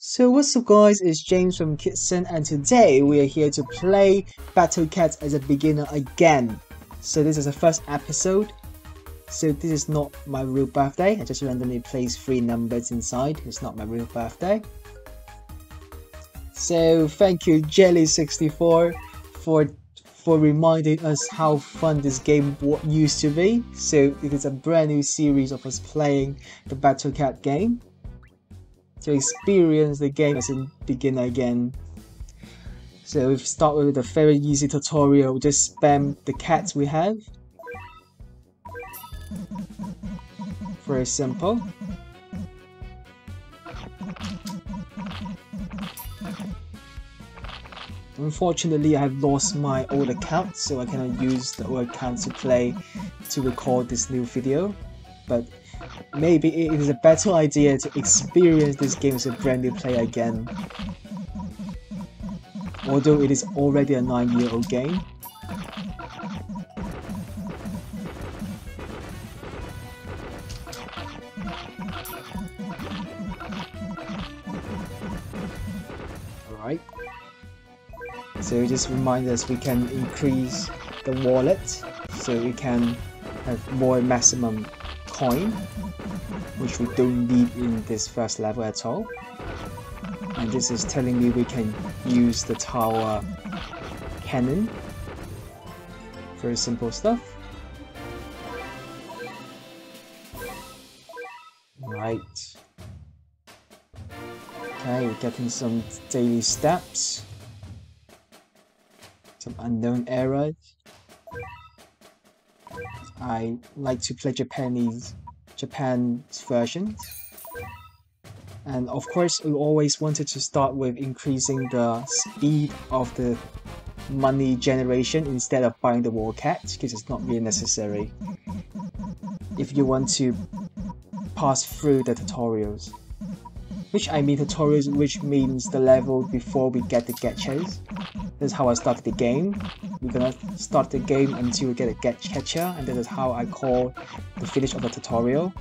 So what's up guys, it's James from Kitson and today we are here to play Battle Cat as a beginner again. So this is the first episode. So this is not my real birthday, I just randomly placed 3 numbers inside, it's not my real birthday. So thank you Jelly64 for reminding us how fun this game used to be. So it is a brand new series of us playing the Battle Cat game. To experience the game as a beginner again. So we start with a very easy tutorial, just spam the cats we have. Very simple. Unfortunately, I have lost my old account, so I cannot use the old account to record this new video. But maybe it is a better idea to experience this game as a brand new player again. Although it is already a 9-year-old game. Alright. So just remind us we can increase the wallet so we can have more maximum coin, which we don't need in this first level at all. And this is telling me we can use the tower cannon. Very simple stuff. Right. Okay, we're getting some daily steps. Some unknown errors. I like to play Japan's versions. And of course, we always wanted to start with increasing the speed of the money generation instead of buying the war cat, because it's not really necessary if you want to pass through the tutorials. Which means the level before we get the gachas. This is how I started the game. We're gonna start the game until we get a gacha, and that is how I call the finish of the tutorial.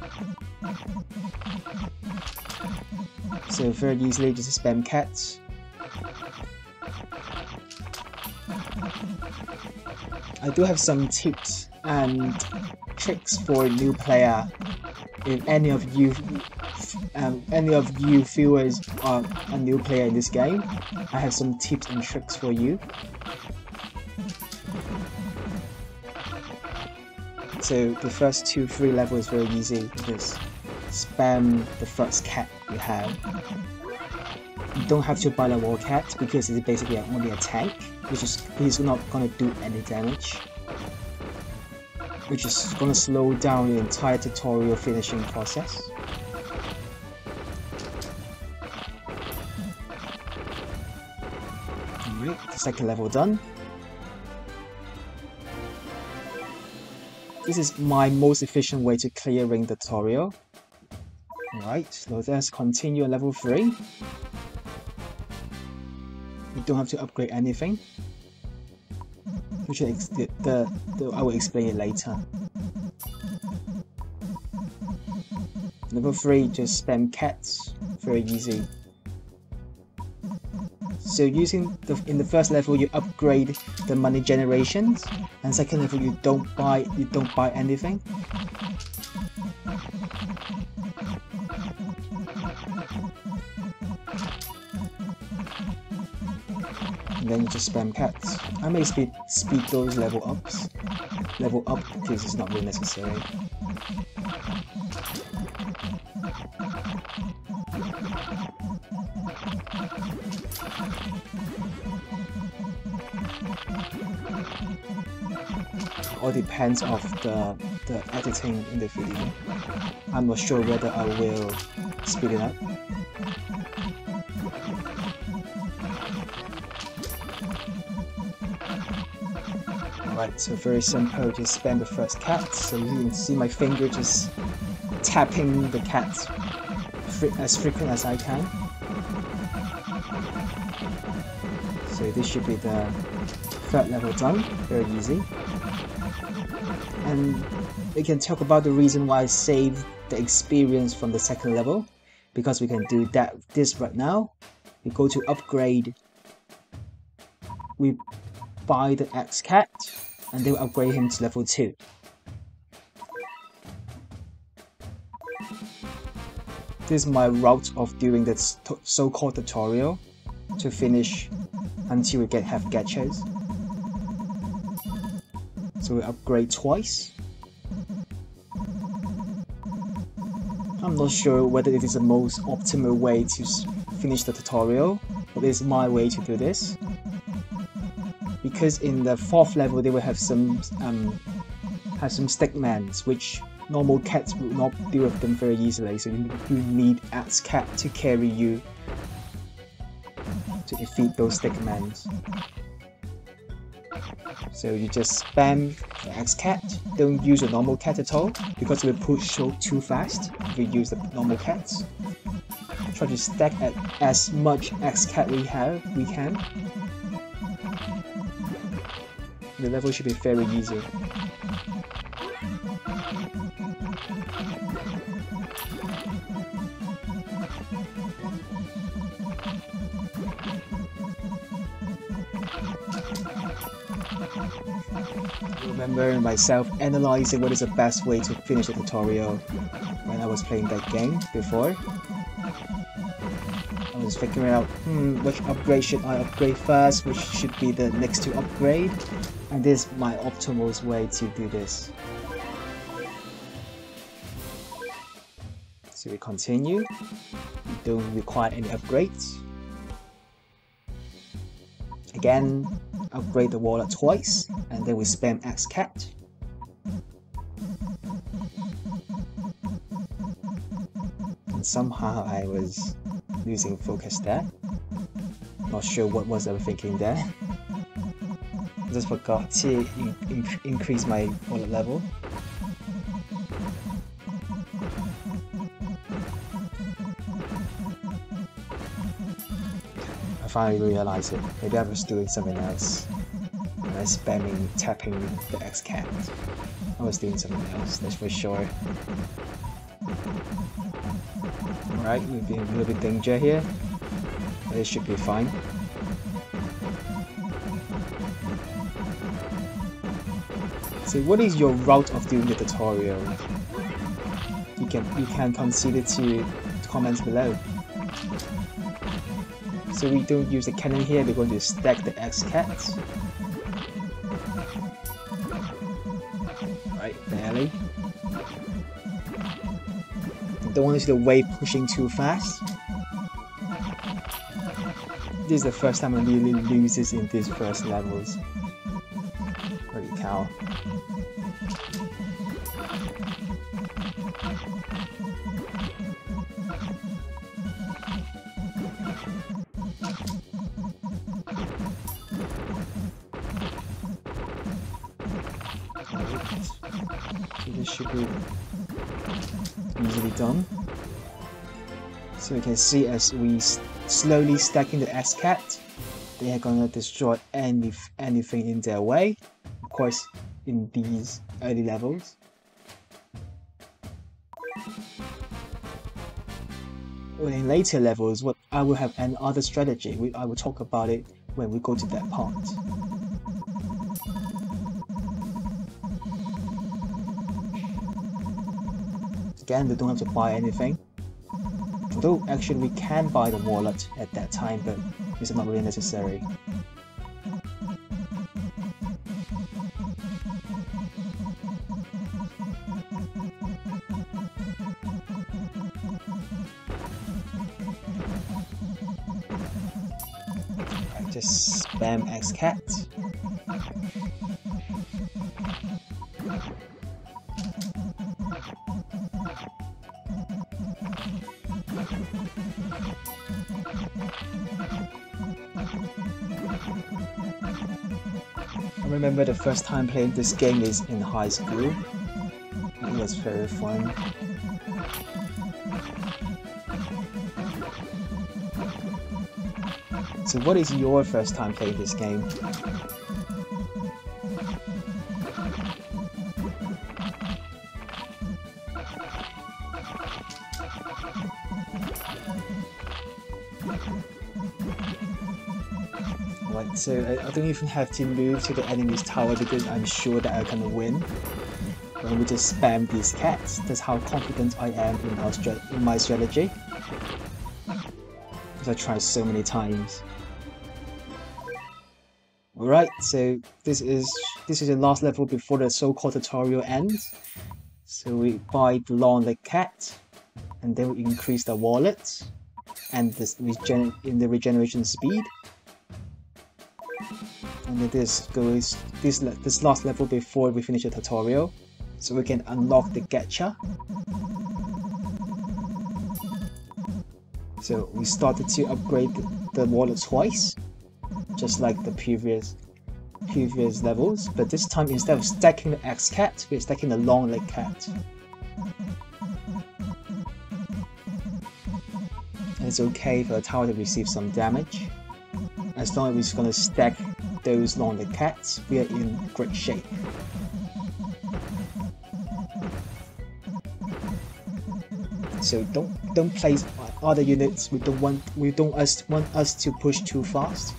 So very easily just spam cats. I do have some tips and tricks for a new player. If any of you viewers are a new player in this game, I have some tips and tricks for you. So the first 2-3 levels is very easy. Just spam the first cat you have. You don't have to buy the war cat because it's basically only a tank, he's not gonna do any damage, which is gonna slow down the entire tutorial finishing process. Alright, the second level done. This is my most efficient way to clearing the tutorial. Alright, so let's continue on level 3. You don't have to upgrade anything, which I will explain it later. Level 3, just spam cats, very easy. So in the first level you upgrade the money generations, and second level you don't buy anything. And then you just spam cats. I may speed those level up because it's not really necessary. All depends of the editing in the video. I'm not sure whether I will speed it up. Alright, so very simple, just spam the first cat. So you can see my finger just tapping the cat as frequent as I can. So this should be the third level done, very easy. And we can talk about the reason why I saved the experience from the second level. because we can do this right now. We go to upgrade. We buy the X-Cat and then upgrade him to level 2. This is my route of doing this so-called tutorial to finish until we have gachas. So we upgrade twice. I'm not sure whether it is the most optimal way to finish the tutorial, but it's my way to do this. Because in the 4th level they will have some stickmans, which normal cats will not deal with them very easily, so you need X-Cat to carry you to defeat those stickmans. So you just spam the X-Cat, don't use a normal cat at all, because it will push too fast if you use the normal cats. Try to stack as much X-Cat we can. The level should be very easy. I remember myself analyzing what is the best way to finish the tutorial when I was playing that game before. I was figuring out which upgrade should I upgrade first, which should be the next to upgrade, and this is my optimal way to do this. So we continue. We don't require any upgrades. Again, upgrade the wallet twice, and then we spam X-Cat. And somehow I was losing focus there. Not sure what was I thinking there. I just forgot to increase my wallet level. I finally realized it. Maybe I was doing something else. When I was tapping the X-Cat. I was doing something else, that's for sure. Alright, we'll be in a little bit danger here. But it should be fine. So what is your route of doing the tutorial? You can consider to comment below. So we don't use the cannon here, we're going to stack the X-Cats. Right, barely. Don't want to see the wave pushing too fast. This is the first time I really loses in these first levels. Holy cow. So this should be easily done. So you can see as we slowly stacking the X-Cat, they are gonna destroy anything in their way. Of course, in these early levels. Well, in later levels, what I will have another strategy. I will talk about it when we go to that part. Again, we don't have to buy anything. Although actually we can buy the wallet at that time, but it's not really necessary. I just spam X-Cat. I remember the first time playing this game is in high school. It was very fun. So what is your first time playing this game? Right, so I don't even have to move to the enemy's tower because I'm sure that I can win. When we just spam these cats, that's how confident I am in my strategy. Because I tried so many times. Alright, so this is the last level before the so-called tutorial ends. So we buy the long-legged cat, and then we increase the wallet and in the regeneration speed. And then this last level before we finish the tutorial, so we can unlock the Gacha. So we started to upgrade the wallet twice, just like the previous levels, but this time instead of stacking the X cat, we're stacking the long leg cat. And it's okay for the tower to receive some damage. As long as we're gonna stack those long leg cats, we are in great shape. So don't place other units. We don't want us to push too fast.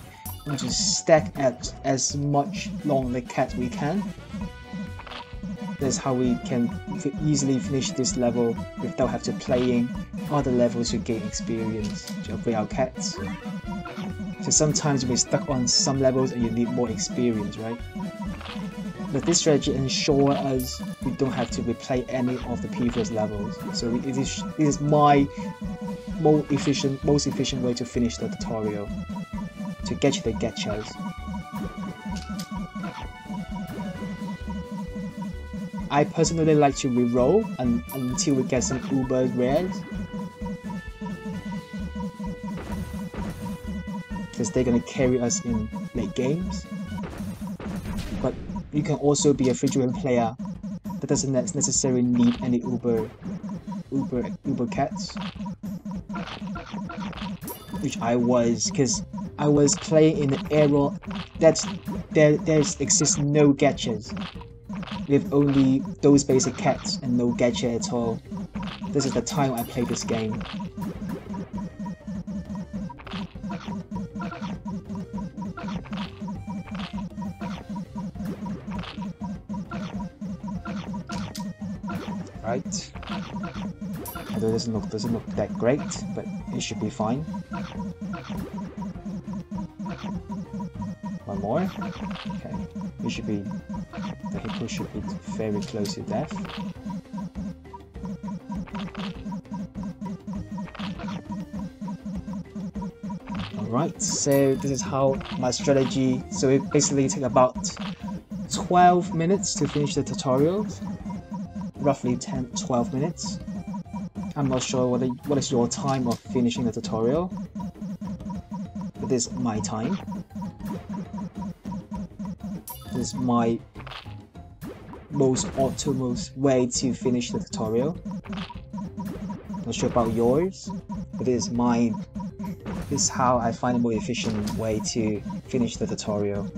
We just stack as much long leg cat we can. That's how we can easily finish this level without have to playing other levels to gain experience to upgrade our cats. So sometimes we're stuck on some levels and you need more experience, right? But this strategy ensures us we don't have to replay any of the previous levels. So it is my most efficient way to finish the tutorial, to get you the Gachas. I personally like to reroll until we get some uber rares, because they're gonna carry us in late games. But you can also be a free-to-win player that doesn't necessarily need any uber cats, which I was, because I was playing in an era that there exists no Gachas, with only those basic cats and no Gacha at all. This is the time I played this game. Right. Although it doesn't look that great, but it should be fine. One more. Okay. The hippo should be very close to death. Alright, so this is how my strategy, so it basically takes about 12 minutes to finish the tutorials. Roughly 10-12 minutes. I'm not sure what is your time of finishing the tutorial, but this is my time. This is my most optimal way to finish the tutorial. Not sure about yours, but this is how I find a more efficient way to finish the tutorial.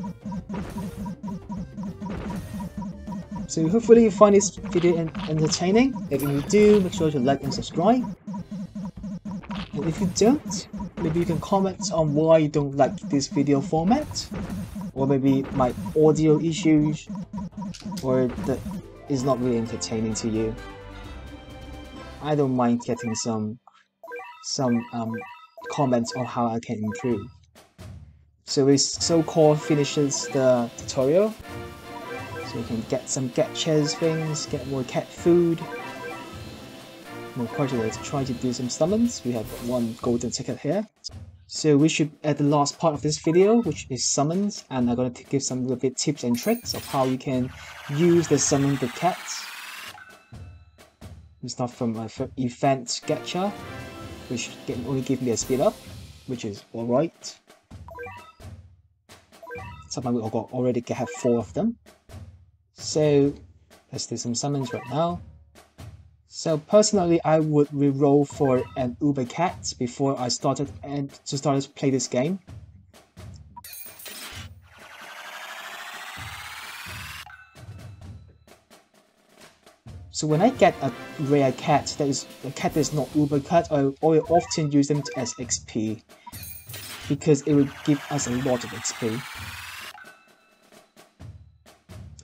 So hopefully you find this video entertaining. If you do, make sure to like and subscribe. And if you don't, maybe you can comment on why you don't like this video format, or maybe my audio issues, or that is not really entertaining to you. I don't mind getting some comments on how I can improve. So it so-called finishes the tutorial. So you can get some Gachas things, get more cat food. And of course, let's try to do some summons. We have one golden ticket here. So we should at the last part of this video, which is summons, and I'm going to give some little bit tips and tricks of how you can use the summon the cats. We start from my event Gacha, which can only give me a speed up, which is alright. Sometimes we already have 4 of them. So let's do some summons right now. So personally, I would reroll for an Uber Cat before I started to play this game. So So when I get a rare cat that is a cat that is not uber cut, I often use them as XP because it will give us a lot of XP.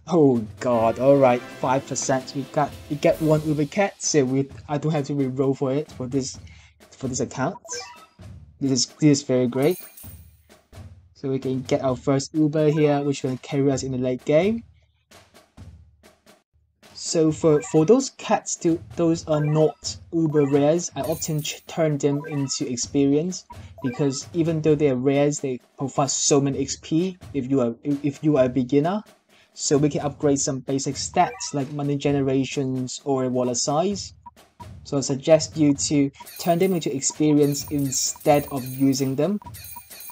Oh god! All right, 5%. We get one uber cat, so I don't have to re-roll for it for this account. This is very great. So we can get our first Uber here, which will carry us in the late game. So for those cats, those are not Uber rares. I often turn them into experience because even though they are rares, they provide so many XP if you are a beginner. So we can upgrade some basic stats like money generations or wallet size. So I suggest you to turn them into experience instead of using them,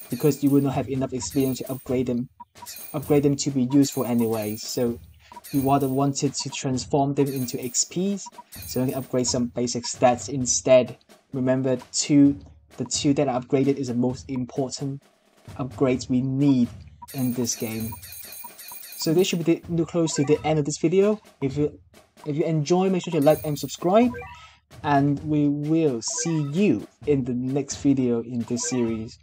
because you will not have enough experience to upgrade them to be useful anyway. So you rather wanted to transform them into XPs, so you can upgrade some basic stats instead. Remember, the two that are upgraded is the most important upgrades we need in this game. So this should be close to the end of this video. If you enjoy, make sure to like and subscribe, and we will see you in the next video in this series.